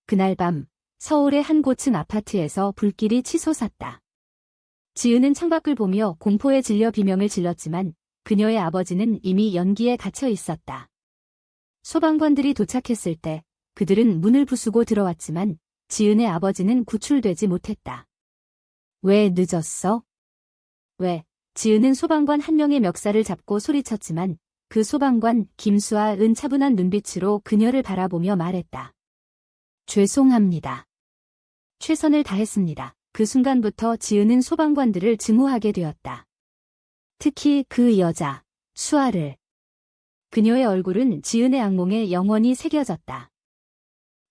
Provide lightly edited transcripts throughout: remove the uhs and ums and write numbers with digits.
그날 밤 서울의 한 고층 아파트에서 불길이 치솟았다. 지은은 창밖을 보며 공포에 질려 비명을 질렀지만 그녀의 아버지는 이미 연기에 갇혀 있었다. 소방관들이 도착했을 때 그들은 문을 부수고 들어왔지만 지은의 아버지는 구출되지 못했다. 왜 늦었어? 왜? 지은은 소방관 한 명의 멱살을 잡고 소리쳤지만 그 소방관 김수아은 차분한 눈빛으로 그녀를 바라보며 말했다. 죄송합니다. 최선을 다했습니다. 그 순간부터 지은은 소방관들을 증오하게 되었다. 특히 그 여자, 수아를. 그녀의 얼굴은 지은의 악몽에 영원히 새겨졌다.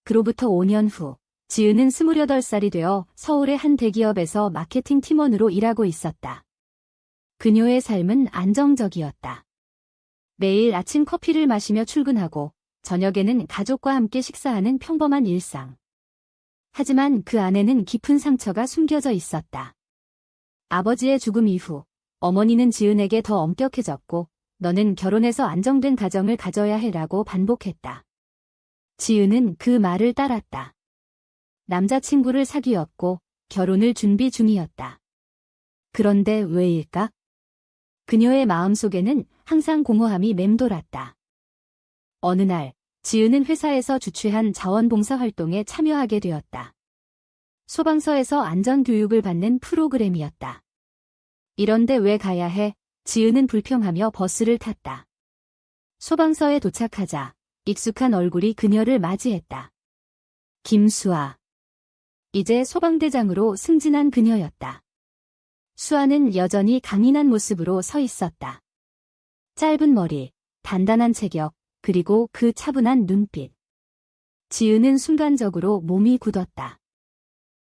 그로부터 5년 후, 지은은 28살이 되어 서울의 한 대기업에서 마케팅 팀원으로 일하고 있었다. 그녀의 삶은 안정적이었다. 매일 아침 커피를 마시며 출근하고 저녁에는 가족과 함께 식사하는 평범한 일상. 하지만 그 안에는 깊은 상처가 숨겨져 있었다. 아버지의 죽음 이후 어머니는 지은에게 더 엄격해졌고 너는 결혼해서 안정된 가정을 가져야 해라고 반복했다. 지은은 그 말을 따랐다. 남자친구를 사귀었고 결혼을 준비 중이었다. 그런데 왜일까? 그녀의 마음속에는 항상 공허함이 맴돌았다. 어느 날 지은은 회사에서 주최한 자원봉사 활동에 참여하게 되었다. 소방서에서 안전교육을 받는 프로그램이었다. 이런데 왜 가야 해? 지은은 불평하며 버스를 탔다. 소방서에 도착하자 익숙한 얼굴이 그녀를 맞이했다. 김수아. 이제 소방대장으로 승진한 그녀였다. 수아는 여전히 강인한 모습으로 서 있었다. 짧은 머리, 단단한 체격, 그리고 그 차분한 눈빛. 지은은 순간적으로 몸이 굳었다.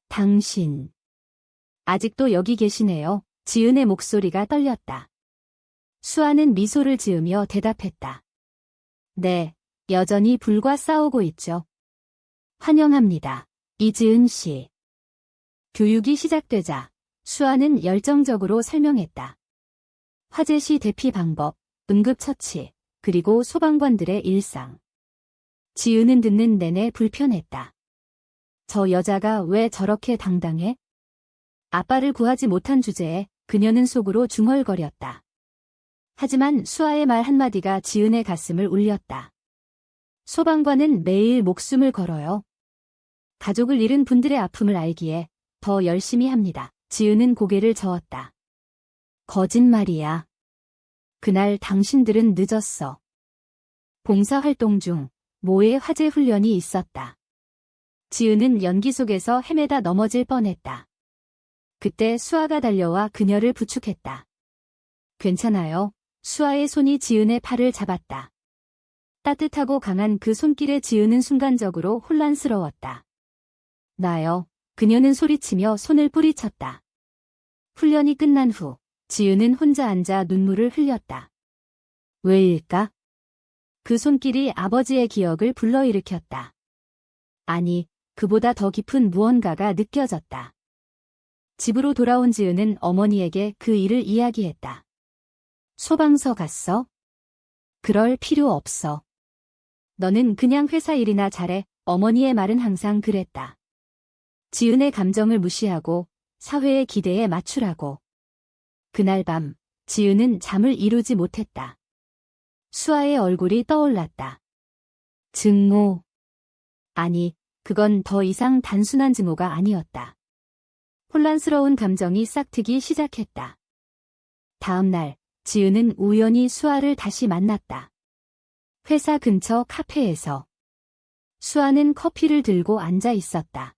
당신. 아직도 여기 계시네요. 지은의 목소리가 떨렸다. 수아는 미소를 지으며 대답했다. 네, 여전히 불과 싸우고 있죠. 환영합니다. 이지은 씨. 교육이 시작되자 수아는 열정적으로 설명했다. 화재 시 대피 방법, 응급처치, 그리고 소방관들의 일상. 지은은 듣는 내내 불편했다. 저 여자가 왜 저렇게 당당해? 아빠를 구하지 못한 주제에 그녀는 속으로 중얼거렸다. 하지만 수아의 말 한마디가 지은의 가슴을 울렸다. 소방관은 매일 목숨을 걸어요. 가족을 잃은 분들의 아픔을 알기에 더 열심히 합니다. 지은은 고개를 저었다. 거짓말이야. 그날 당신들은 늦었어. 봉사활동 중 모의 화재 훈련이 있었다. 지은은 연기 속에서 헤매다 넘어질 뻔했다. 그때 수아가 달려와 그녀를 부축했다. 괜찮아요. 수아의 손이 지은의 팔을 잡았다. 따뜻하고 강한 그 손길에 지은은 순간적으로 혼란스러웠다. 나요. 그녀는 소리치며 손을 뿌리쳤다. 훈련이 끝난 후 지은은 혼자 앉아 눈물을 흘렸다. 왜일까? 그 손길이 아버지의 기억을 불러일으켰다. 아니, 그보다 더 깊은 무언가가 느껴졌다. 집으로 돌아온 지은은 어머니에게 그 일을 이야기했다. 소방서 갔어? 그럴 필요 없어. 너는 그냥 회사 일이나 잘해. 어머니의 말은 항상 그랬다. 지은의 감정을 무시하고 사회의 기대에 맞추라고. 그날 밤 지은은 잠을 이루지 못했다. 수아의 얼굴이 떠올랐다. 증오. 아니, 그건 더 이상 단순한 증오가 아니었다. 혼란스러운 감정이 싹트기 시작했다. 다음 날 지은은 우연히 수아를 다시 만났다. 회사 근처 카페에서. 수아는 커피를 들고 앉아 있었다.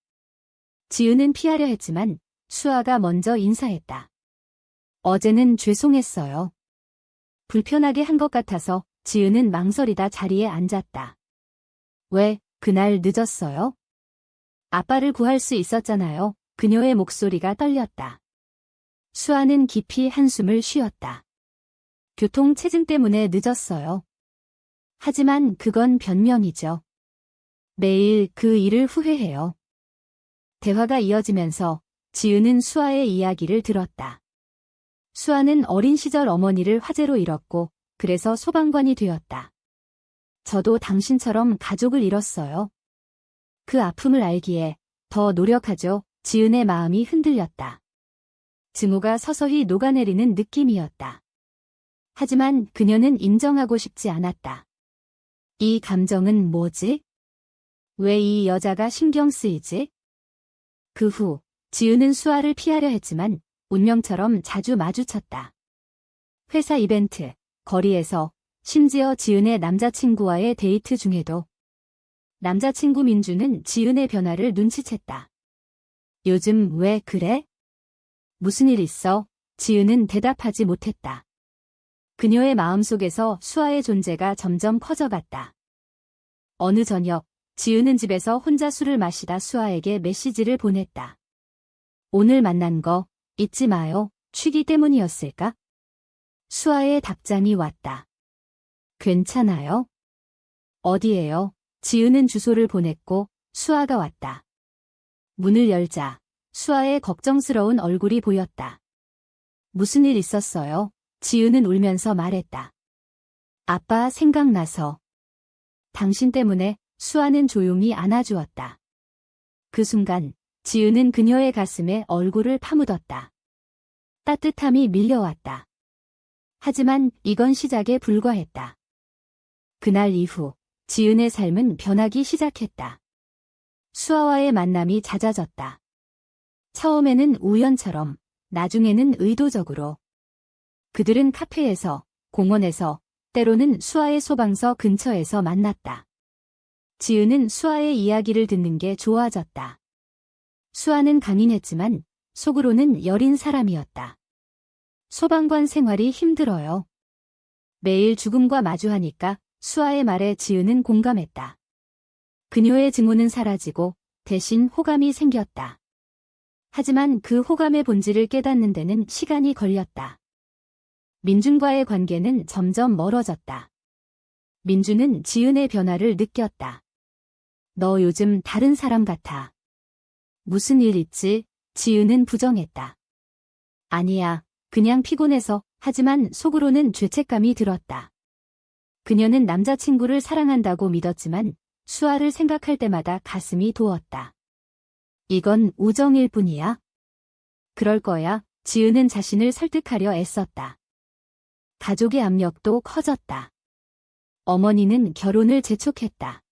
지은은 피하려 했지만 수아가 먼저 인사했다. 어제는 죄송했어요. 불편하게 한 것 같아서 지은은 망설이다 자리에 앉았다. 왜, 그날 늦었어요? 아빠를 구할 수 있었잖아요. 그녀의 목소리가 떨렸다. 수아는 깊이 한숨을 쉬었다. 교통체증 때문에 늦었어요. 하지만 그건 변명이죠. 매일 그 일을 후회해요. 대화가 이어지면서 지은은 수아의 이야기를 들었다. 수아는 어린 시절 어머니를 화재로 잃었고 그래서 소방관이 되었다. 저도 당신처럼 가족을 잃었어요. 그 아픔을 알기에 더 노력하죠. 지은의 마음이 흔들렸다. 증오가 서서히 녹아내리는 느낌이었다. 하지만 그녀는 인정하고 싶지 않았다. 이 감정은 뭐지? 왜 이 여자가 신경 쓰이지? 그 후 지은은 수아를 피하려 했지만 운명처럼 자주 마주쳤다. 회사 이벤트, 거리에서, 심지어 지은의 남자친구와의 데이트 중에도. 남자친구 민주는 지은의 변화를 눈치챘다. 요즘 왜 그래? 무슨 일 있어? 지은은 대답하지 못했다. 그녀의 마음속에서 수아의 존재가 점점 커져갔다. 어느 저녁, 지은은 집에서 혼자 술을 마시다 수아에게 메시지를 보냈다. 오늘 만난 거 잊지 마요. 취기 때문이었을까? 수아의 답장이 왔다. 괜찮아요? 어디에요? 지은은 주소를 보냈고 수아가 왔다. 문을 열자 수아의 걱정스러운 얼굴이 보였다. 무슨 일 있었어요? 지은은 울면서 말했다. 아빠 생각나서. 당신 때문에. 수아는 조용히 안아주었다. 그 순간 지은은 그녀의 가슴에 얼굴을 파묻었다. 따뜻함이 밀려왔다. 하지만 이건 시작에 불과했다. 그날 이후 지은의 삶은 변하기 시작했다. 수아와의 만남이 잦아졌다. 처음에는 우연처럼, 나중에는 의도적으로. 그들은 카페에서, 공원에서, 때로는 수아의 소방서 근처에서 만났다. 지은은 수아의 이야기를 듣는 게 좋아졌다. 수아는 강인했지만 속으로는 여린 사람이었다. 소방관 생활이 힘들어요. 매일 죽음과 마주하니까 수아의 말에 지은은 공감했다. 그녀의 증오는 사라지고 대신 호감이 생겼다. 하지만 그 호감의 본질을 깨닫는 데는 시간이 걸렸다. 민준과의 관계는 점점 멀어졌다. 민준은 지은의 변화를 느꼈다. 너 요즘 다른 사람 같아. 무슨 일 있지? 지은은 부정했다. 아니야, 그냥 피곤해서. 하지만 속으로는 죄책감이 들었다. 그녀는 남자친구를 사랑한다고 믿었지만 수아를 생각할 때마다 가슴이 도웠다. 이건 우정일 뿐이야? 그럴 거야. 지은은 자신을 설득하려 애썼다. 가족의 압력도 커졌다. 어머니는 결혼을 재촉했다.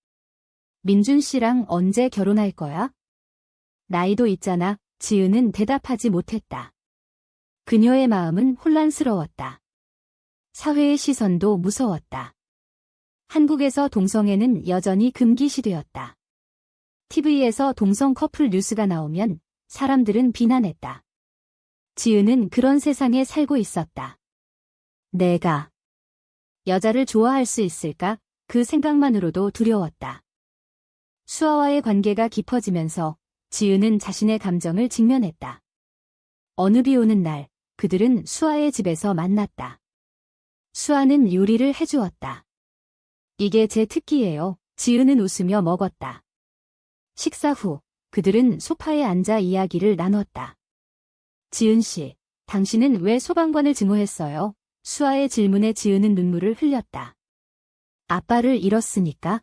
민준 씨랑 언제 결혼할 거야? 나이도 있잖아. 지은은 대답하지 못했다. 그녀의 마음은 혼란스러웠다. 사회의 시선도 무서웠다. 한국에서 동성애는 여전히 금기시되었다. TV에서 동성 커플 뉴스가 나오면 사람들은 비난했다. 지은은 그런 세상에 살고 있었다. 내가 여자를 좋아할 수 있을까? 그 생각만으로도 두려웠다. 수아와의 관계가 깊어지면서 지은은 자신의 감정을 직면했다. 어느 비 오는 날, 그들은 수아의 집에서 만났다. 수아는 요리를 해주었다. 이게 제 특기예요. 지은은 웃으며 먹었다. 식사 후, 그들은 소파에 앉아 이야기를 나눴다. 지은 씨, 당신은 왜 소방관을 증오했어요? 수아의 질문에 지은은 눈물을 흘렸다. 아빠를 잃었으니까?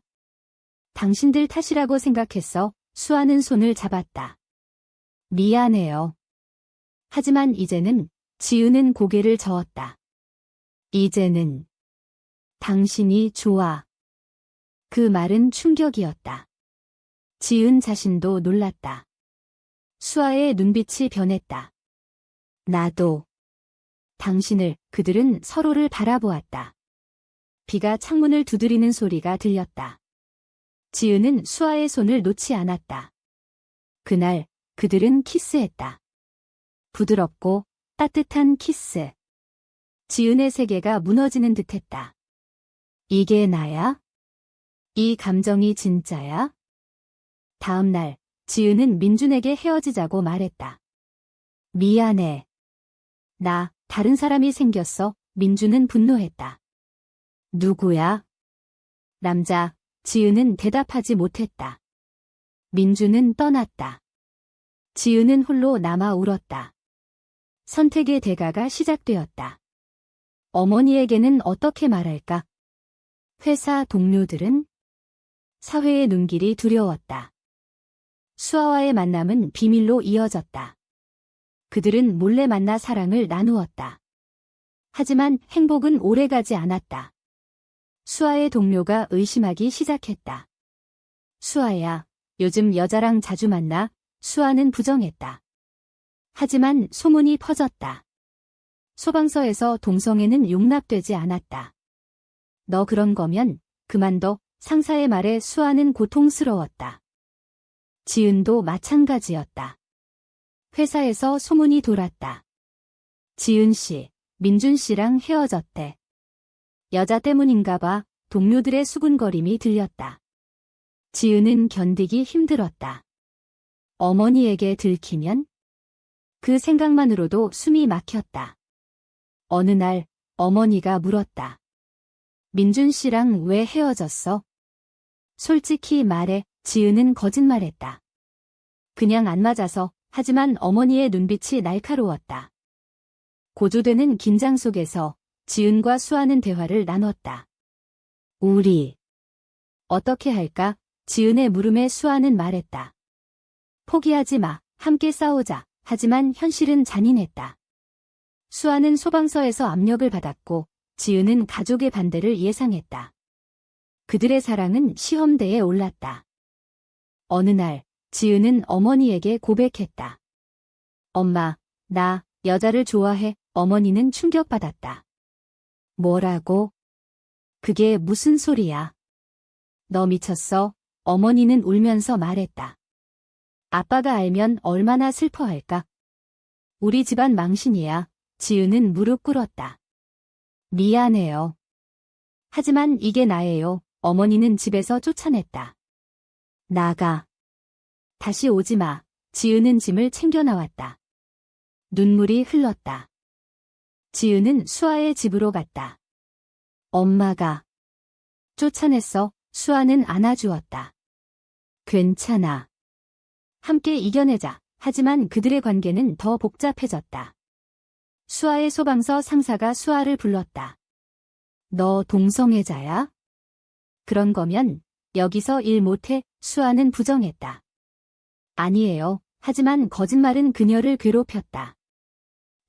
당신들 탓이라고 생각했어. 수아는 손을 잡았다. 미안해요. 하지만 이제는 지은은 고개를 저었다. 이제는 당신이 좋아. 그 말은 충격이었다. 지은 자신도 놀랐다. 수아의 눈빛이 변했다. 나도. 당신을. 그들은 서로를 바라보았다. 비가 창문을 두드리는 소리가 들렸다. 지은은 수아의 손을 놓지 않았다. 그날 그들은 키스했다. 부드럽고 따뜻한 키스. 지은의 세계가 무너지는 듯했다. 이게 나야? 이 감정이 진짜야? 다음 날 지은은 민준에게 헤어지자고 말했다. 미안해. 나 다른 사람이 생겼어. 민준은 분노했다. 누구야? 남자. 지은은 대답하지 못했다. 민준은 떠났다. 지은은 홀로 남아 울었다. 선택의 대가가 시작되었다. 어머니에게는 어떻게 말할까? 회사 동료들은? 사회의 눈길이 두려웠다. 수아와의 만남은 비밀로 이어졌다. 그들은 몰래 만나 사랑을 나누었다. 하지만 행복은 오래가지 않았다. 수아의 동료가 의심하기 시작했다. 수아야, 요즘 여자랑 자주 만나? 수아는 부정했다. 하지만 소문이 퍼졌다. 소방서에서 동성애는 용납되지 않았다. 너 그런 거면 그만둬. 상사의 말에 수아는 고통스러웠다. 지은도 마찬가지였다. 회사에서 소문이 돌았다. 지은 씨, 민준 씨랑 헤어졌대. 여자 때문인가 봐. 동료들의 수군거림이 들렸다. 지은은 견디기 힘들었다. 어머니에게 들키면? 그 생각만으로도 숨이 막혔다. 어느 날 어머니가 물었다. 민준 씨랑 왜 헤어졌어? 솔직히 말해. 지은은 거짓말했다. 그냥 안 맞아서. 하지만 어머니의 눈빛이 날카로웠다. 고조되는 긴장 속에서 지은과 수아는 대화를 나눴다. 우리 어떻게 할까? 지은의 물음에 수아는 말했다. 포기하지 마. 함께 싸우자. 하지만 현실은 잔인했다. 수아는 소방서에서 압력을 받았고 지은은 가족의 반대를 예상했다. 그들의 사랑은 시험대에 올랐다. 어느 날 지은은 어머니에게 고백했다. 엄마, 나 여자를 좋아해. 어머니는 충격받았다. 뭐라고? 그게 무슨 소리야? 너 미쳤어? 어머니는 울면서 말했다. 아빠가 알면 얼마나 슬퍼할까? 우리 집안 망신이야. 지은은 무릎 꿇었다. 미안해요. 하지만 이게 나예요. 어머니는 집에서 쫓아냈다. 나가. 다시 오지 마. 지은은 짐을 챙겨 나왔다. 눈물이 흘렀다. 지은은 수아의 집으로 갔다. 엄마가 쫓아냈어. 수아는 안아주었다. 괜찮아. 함께 이겨내자. 하지만 그들의 관계는 더 복잡해졌다. 수아의 소방서 상사가 수아를 불렀다. 너 동성애자야? 그런 거면 여기서 일 못해. 수아는 부정했다. 아니에요. 하지만 거짓말은 그녀를 괴롭혔다.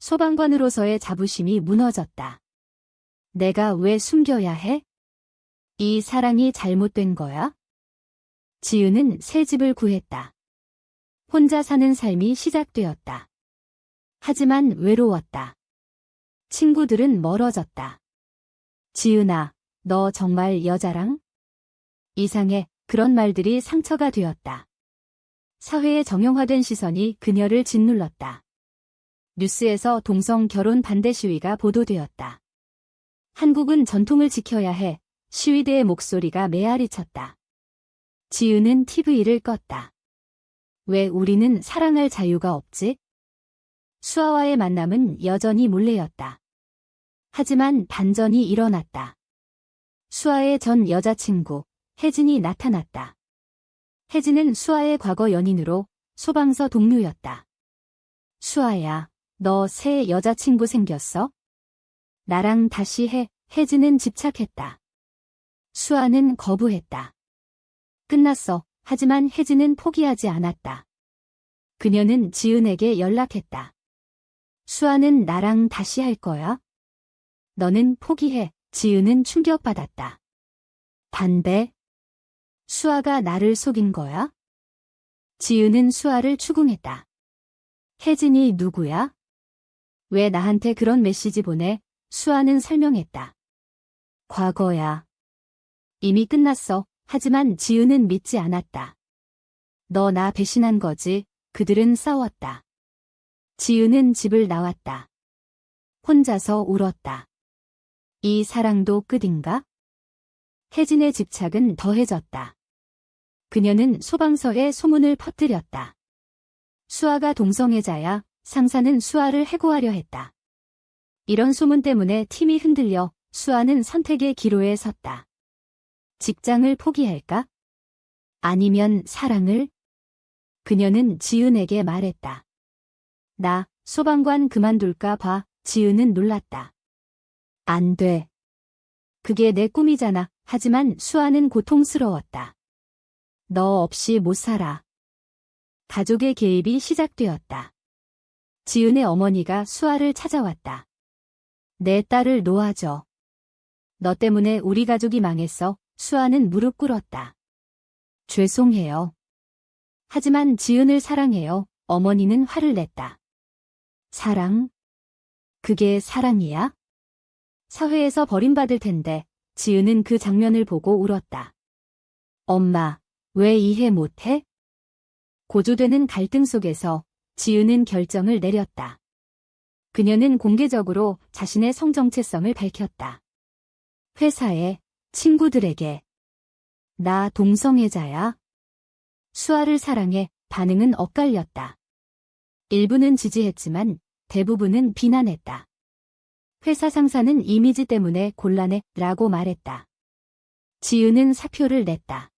소방관으로서의 자부심이 무너졌다. 내가 왜 숨겨야 해? 이 사랑이 잘못된 거야? 지은은 새 집을 구했다. 혼자 사는 삶이 시작되었다. 하지만 외로웠다. 친구들은 멀어졌다. 지은아, 너 정말 여자랑? 이상해. 그런 말들이 상처가 되었다. 사회의 정형화된 시선이 그녀를 짓눌렀다. 뉴스에서 동성 결혼 반대 시위가 보도되었다. 한국은 전통을 지켜야 해. 시위대의 목소리가 메아리 쳤다. 지은은 TV를 껐다. 왜 우리는 사랑할 자유가 없지? 수아와의 만남은 여전히 몰래였다. 하지만 반전이 일어났다. 수아의 전 여자친구, 혜진이 나타났다. 혜진은 수아의 과거 연인으로 소방서 동료였다. 수아야, 너 새 여자친구 생겼어? 나랑 다시 해. 혜진은 집착했다. 수아는 거부했다. 끝났어. 하지만 혜진은 포기하지 않았다. 그녀는 지은에게 연락했다. 수아는 나랑 다시 할 거야? 너는 포기해. 지은은 충격받았다. 반대? 수아가 나를 속인 거야? 지은은 수아를 추궁했다. 혜진이 누구야? 왜 나한테 그런 메시지 보내? 수아는 설명했다. 과거야. 이미 끝났어. 하지만 지은은 믿지 않았다. 너 나 배신한 거지. 그들은 싸웠다. 지은은 집을 나왔다. 혼자서 울었다. 이 사랑도 끝인가? 혜진의 집착은 더해졌다. 그녀는 소방서에 소문을 퍼뜨렸다. 수아가 동성애자야. 상사는 수아를 해고하려 했다. 이런 소문 때문에 팀이 흔들려 수아는 선택의 기로에 섰다. 직장을 포기할까? 아니면 사랑을? 그녀는 지은에게 말했다. 나 소방관 그만둘까 봐. 지은은 놀랐다. 안 돼. 그게 내 꿈이잖아. 하지만 수아는 고통스러웠다. 너 없이 못 살아. 가족의 개입이 시작되었다. 지은의 어머니가 수아를 찾아왔다. 내 딸을 놓아줘. 너 때문에 우리 가족이 망했어. 수아는 무릎 꿇었다. 죄송해요. 하지만 지은을 사랑해요. 어머니는 화를 냈다. 사랑? 그게 사랑이야? 사회에서 버림받을 텐데. 지은은 그 장면을 보고 울었다. 엄마, 왜 이해 못해? 고조되는 갈등 속에서 지은은 결정을 내렸다. 그녀는 공개적으로 자신의 성정체성을 밝혔다. 회사에, 친구들에게. 나 동성애자야. 수아를 사랑해. 반응은 엇갈렸다. 일부는 지지했지만 대부분은 비난했다. 회사 상사는 이미지 때문에 곤란해 라고 말했다. 지은은 사표를 냈다.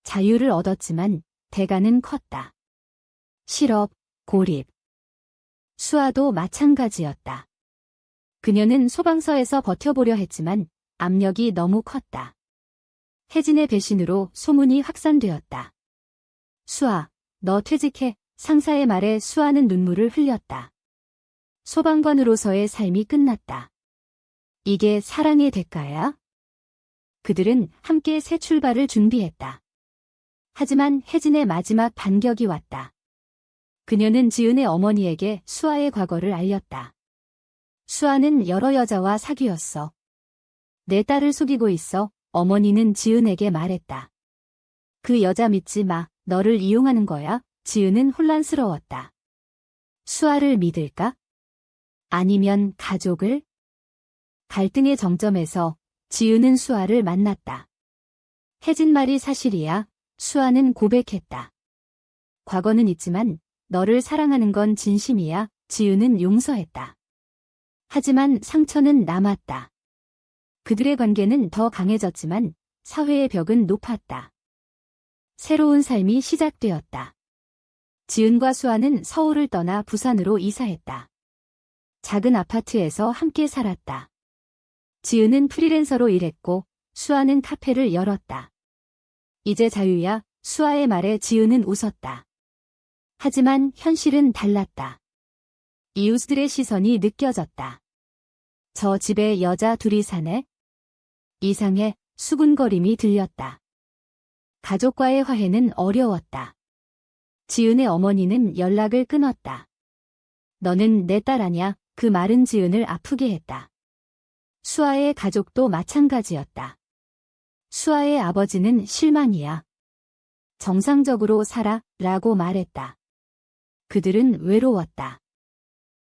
자유를 얻었지만 대가는 컸다. 실업, 고립. 수아도 마찬가지였다. 그녀는 소방서에서 버텨보려 했지만 압력이 너무 컸다. 혜진의 배신으로 소문이 확산되었다. 수아, 너 퇴직해. 상사의 말에 수아는 눈물을 흘렸다. 소방관으로서의 삶이 끝났다. 이게 사랑의 대가야? 그들은 함께 새 출발을 준비했다. 하지만 혜진의 마지막 반격이 왔다. 그녀는 지은의 어머니에게 수아의 과거를 알렸다. 수아는 여러 여자와 사귀었어. 내 딸을 속이고 있어. 어머니는 지은에게 말했다. 그 여자 믿지 마. 너를 이용하는 거야. 지은은 혼란스러웠다. 수아를 믿을까? 아니면 가족을? 갈등의 정점에서 지은은 수아를 만났다. 혜진 말이 사실이야. 수아는 고백했다. 과거는 있지만 너를 사랑하는 건 진심이야. 지은은 용서했다. 하지만 상처는 남았다. 그들의 관계는 더 강해졌지만 사회의 벽은 높았다. 새로운 삶이 시작되었다. 지은과 수아는 서울을 떠나 부산으로 이사했다. 작은 아파트에서 함께 살았다. 지은은 프리랜서로 일했고 수아는 카페를 열었다. 이제 자유야. 수아의 말에 지은은 웃었다. 하지만 현실은 달랐다. 이웃들의 시선이 느껴졌다. 저 집에 여자 둘이 사네? 이상해. 수군거림이 들렸다. 가족과의 화해는 어려웠다. 지은의 어머니는 연락을 끊었다. 너는 내 딸 아냐? 그 말은 지은을 아프게 했다. 수아의 가족도 마찬가지였다. 수아의 아버지는 실망이야. 정상적으로 살아 라고 말했다. 그들은 외로웠다.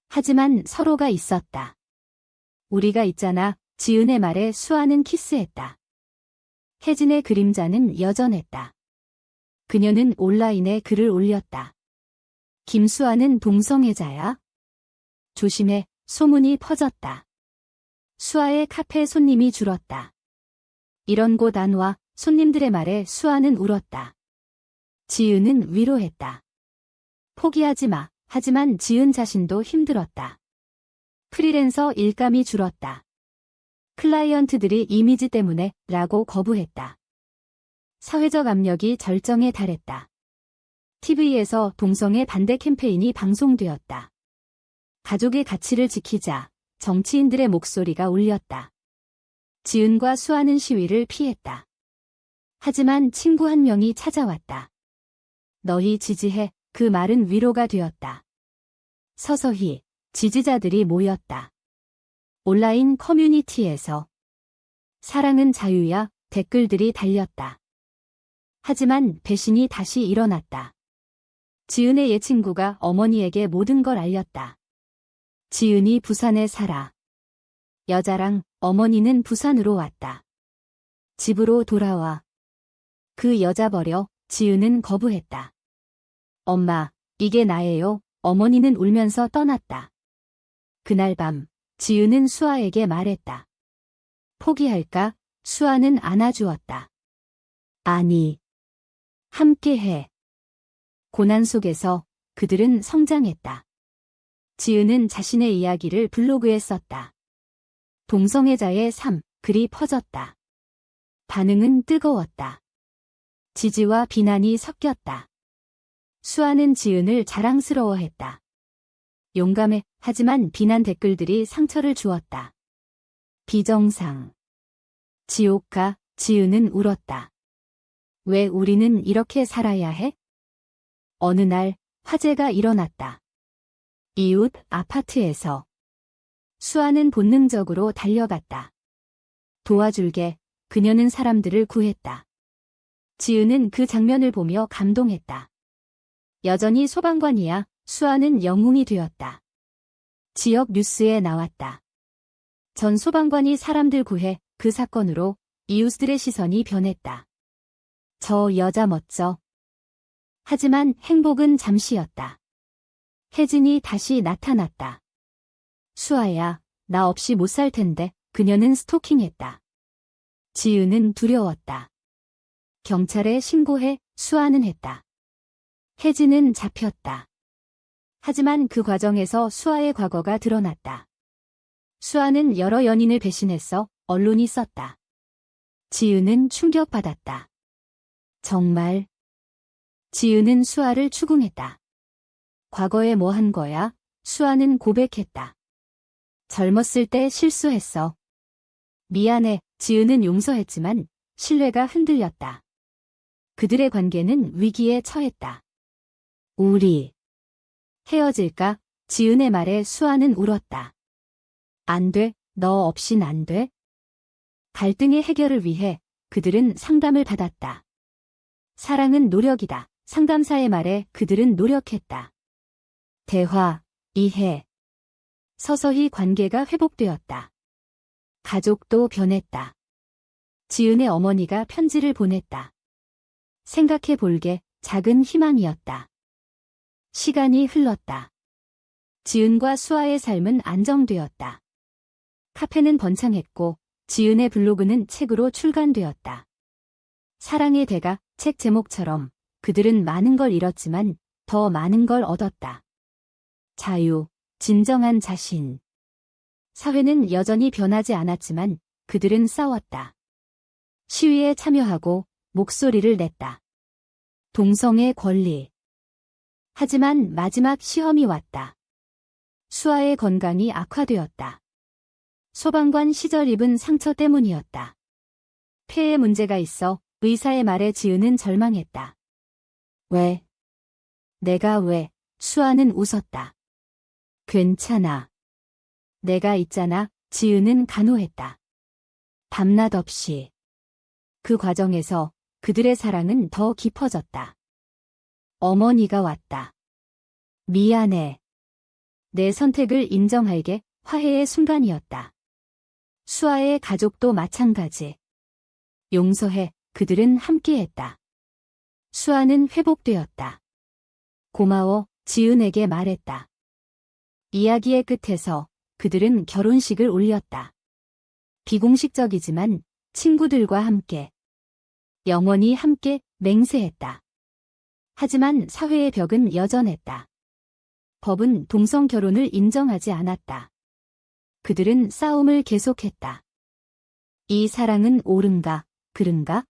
하지만 서로가 있었다. 우리가 있잖아. 지은의 말에 수아는 키스했다. 혜진의 그림자는 여전했다. 그녀는 온라인에 글을 올렸다. 김수아는 동성애자야? 조심해. 소문이 퍼졌다. 수아의 카페 손님이 줄었다. 이런 곳 안 와. 손님들의 말에 수아는 울었다. 지은은 위로했다. 포기하지 마. 하지만 지은 자신도 힘들었다. 프리랜서 일감이 줄었다. 클라이언트들이 이미지 때문에 라고 거부했다. 사회적 압력이 절정에 달했다. TV에서 동성애 반대 캠페인이 방송되었다. 가족의 가치를 지키자. 정치인들의 목소리가 울렸다. 지은과 수아는 시위를 피했다. 하지만 친구 한 명이 찾아왔다. 너희 지지해. 그 말은 위로가 되었다. 서서히 지지자들이 모였다. 온라인 커뮤니티에서 사랑은 자유야. 댓글들이 달렸다. 하지만 배신이 다시 일어났다. 지은의 옛 친구가 어머니에게 모든 걸 알렸다. 지은이 부산에 살아. 여자랑 어머니는 부산으로 왔다. 집으로 돌아와. 그 여자 버려. 지은은 거부했다. 엄마, 이게 나예요. 어머니는 울면서 떠났다. 그날 밤, 지은은 수아에게 말했다. 포기할까? 수아는 안아주었다. 아니. 함께해. 고난 속에서 그들은 성장했다. 지은은 자신의 이야기를 블로그에 썼다. 동성애자의 삶, 글이 퍼졌다. 반응은 뜨거웠다. 지지와 비난이 섞였다. 수아는 지은을 자랑스러워했다. 용감해. 하지만 비난 댓글들이 상처를 주었다. 비정상. 지옥가. 지은은 울었다. 왜 우리는 이렇게 살아야 해? 어느 날 화재가 일어났다. 이웃 아파트에서. 수아는 본능적으로 달려갔다. 도와줄게. 그녀는 사람들을 구했다. 지은은 그 장면을 보며 감동했다. 여전히 소방관이야. 수아는 영웅이 되었다. 지역 뉴스에 나왔다. 전 소방관이 사람들 구해. 그 사건으로 이웃들의 시선이 변했다. 저 여자 멋져. 하지만 행복은 잠시였다. 혜진이 다시 나타났다. 수아야, 나 없이 못 살 텐데. 그녀는 스토킹했다. 지은은 두려웠다. 경찰에 신고해. 수아는 했다. 혜진은 잡혔다. 하지만 그 과정에서 수아의 과거가 드러났다. 수아는 여러 연인을 배신했어. 언론이 썼다. 지은은 충격받았다. 정말. 지은은 수아를 추궁했다. 과거에 뭐 한 거야? 수아는 고백했다. 젊었을 때 실수했어. 미안해. 지은은 용서했지만 신뢰가 흔들렸다. 그들의 관계는 위기에 처했다. 우리 헤어질까? 지은의 말에 수아는 울었다. 안 돼. 너 없인 안 돼. 갈등의 해결을 위해 그들은 상담을 받았다. 사랑은 노력이다. 상담사의 말에 그들은 노력했다. 대화, 이해. 서서히 관계가 회복되었다. 가족도 변했다. 지은의 어머니가 편지를 보냈다. 생각해 볼게. 작은 희망이었다. 시간이 흘렀다. 지은과 수아의 삶은 안정되었다. 카페는 번창했고 지은의 블로그는 책으로 출간되었다. 사랑의 대가. 책 제목처럼 그들은 많은 걸 잃었지만 더 많은 걸 얻었다. 자유, 진정한 자신. 사회는 여전히 변하지 않았지만 그들은 싸웠다. 시위에 참여하고 목소리를 냈다. 동성애 권리. 하지만 마지막 시험이 왔다. 수아의 건강이 악화되었다. 소방관 시절 입은 상처 때문이었다. 폐에 문제가 있어. 의사의 말에 지은은 절망했다. 왜? 내가 왜? 수아는 웃었다. 괜찮아. 내가 있잖아. 지은은 간호했다. 밤낮 없이. 그 과정에서 그들의 사랑은 더 깊어졌다. 어머니가 왔다. 미안해. 내 선택을 인정할게. 화해의 순간이었다. 수아의 가족도 마찬가지. 용서해. 그들은 함께했다. 수아는 회복되었다. 고마워. 지은에게 말했다. 이야기의 끝에서 그들은 결혼식을 올렸다. 비공식적이지만 친구들과 함께. 영원히 함께 맹세했다. 하지만 사회의 벽은 여전했다. 법은 동성 결혼을 인정하지 않았다. 그들은 싸움을 계속했다. 이 사랑은 옳은가, 그른가?